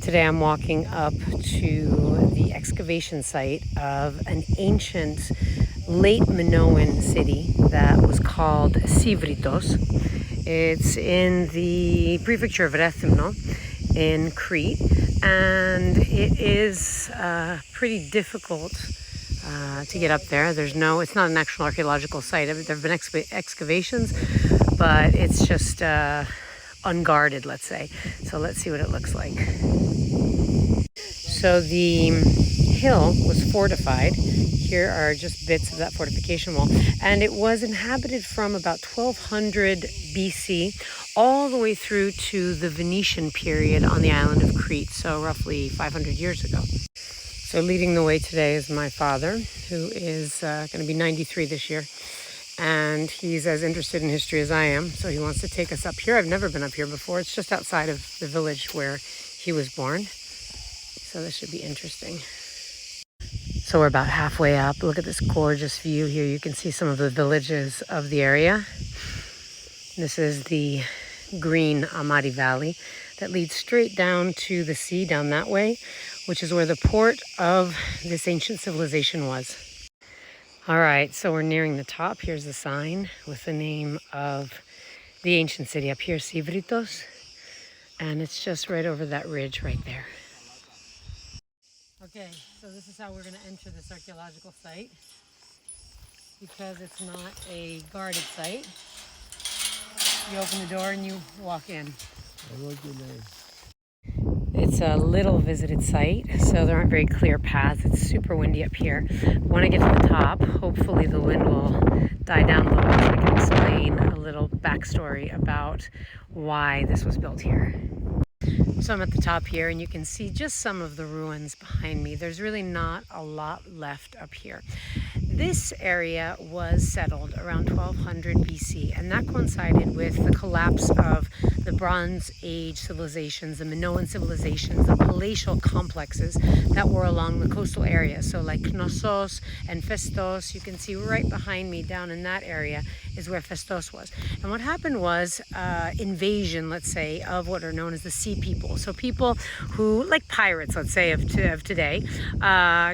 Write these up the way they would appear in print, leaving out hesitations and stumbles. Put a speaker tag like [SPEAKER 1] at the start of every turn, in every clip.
[SPEAKER 1] Today I'm walking up to the excavation site of an ancient late Minoan city that was called Syvritos. It's in the prefecture of Rethymno in Crete, and it is pretty difficult to get up there. It's not an actual archaeological site. There have been excavations, but it's just unguarded, let's say. So let's see what it looks like. So the hill was fortified. Here are just bits of that fortification wall. And it was inhabited from about 1200 BC all the way through to the Venetian period on the island of Crete, so roughly 500 years ago. So leading the way today is my father, who is going to be 93 this year. And he's as interested in history as I am, so he wants to take us up here. I've never been up here before. It's just outside of the village where he was born. So this should be interesting. So we're about halfway up. Look at this gorgeous view here. You can see some of the villages of the area. This is the green Amari Valley that leads straight down to the sea down that way, which is where the port of this ancient civilization was. All right, so we're nearing the top. Here's the sign with the name of the ancient city up here, Syvritos. And it's just right over that ridge right there. Okay, so this is how we're going to enter this archaeological site. Because it's not a guarded site, you open the door and you walk in. It's a little visited site, so there aren't very clear paths. It's super windy up here. When I get to the top, hopefully the wind will die down a little bit so I can explain a little backstory about why this was built here. So I'm at the top here and you can see just some of the ruins behind me. There's really not a lot left up here. This area was settled around 1200 BC, and that coincided with the collapse of the Bronze Age civilizations, the Minoan civilizations, the palatial complexes that were along the coastal area. So like Knossos and Festos, you can see right behind me down in that area is where Festos was. And what happened was invasion, let's say, of what are known as the sea people. So people who, like pirates, let's say, of today,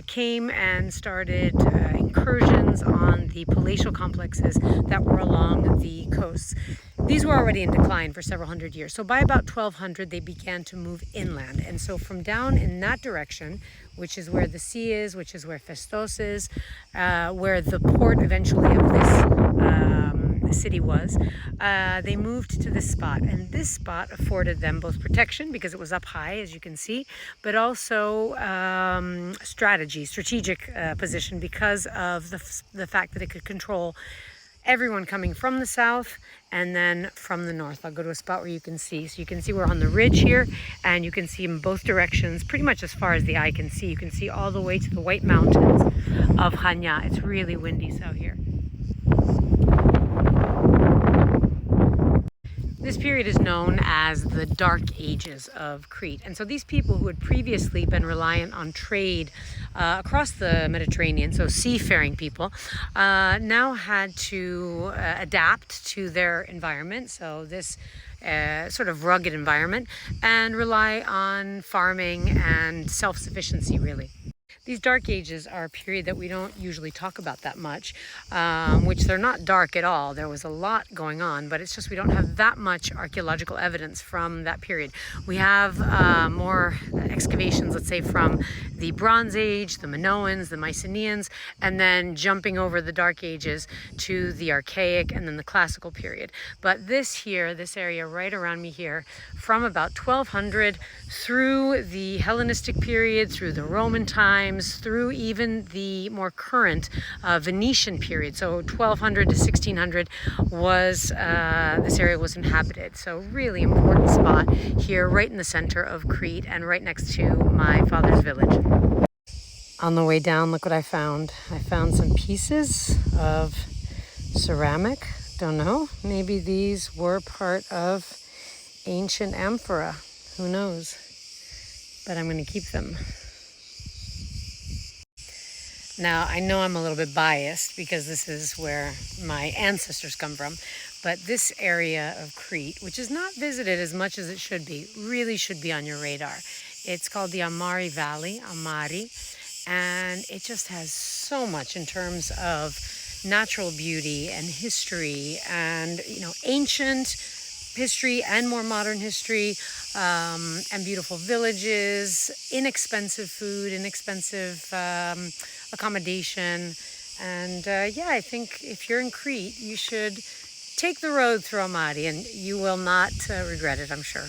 [SPEAKER 1] came and started incursions on the palatial complexes that were along the coasts. These were already in decline for several hundred years. So by about 1200, they began to move inland. And so from down in that direction, which is where the sea is, which is where Festos is, where the port eventually of this city was, they moved to this spot. And this spot afforded them both protection because it was up high, as you can see, but also strategic position because of the fact that it could control everyone coming from the south and then from the north. I'll go to a spot where you can see. So you can see we're on the ridge here, and you can see in both directions, pretty much as far as the eye can see. You can see all the way to the White Mountains of Hanya. It's really windy out here. This period is known as the Dark Ages of Crete. And so these people who had previously been reliant on trade across the Mediterranean, so seafaring people, now had to adapt to their environment, so this sort of rugged environment, and rely on farming and self-sufficiency, really. These dark ages are a period that we don't usually talk about that much, which they're not dark at all. There was a lot going on, but it's just we don't have that much archaeological evidence from that period. We have more excavations, let's say, from the Bronze Age, the Minoans, the Mycenaeans, and then jumping over the dark ages to the Archaic and then the Classical period. But this area right around me here, from about 1200 through the Hellenistic period, through the Roman times, through even the more current Venetian period, so 1200 to 1600 was this area was inhabited. So really important spot here right in the center of Crete and right next to my father's village. On the way down, look what I found. I found some pieces of ceramic. Don't know, maybe these were part of ancient amphora. Who knows? But I'm going to keep them. Now, I know I'm a little bit biased because this is where my ancestors come from, but this area of Crete, which is not visited as much as it should be, really should be on your radar. It's called the Amari Valley, Amari, and it just has so much in terms of natural beauty and history and, ancient history and more modern history, and beautiful villages, inexpensive food, inexpensive accommodation. And yeah, I think if you're in Crete, you should take the road through Amari and you will not regret it, I'm sure.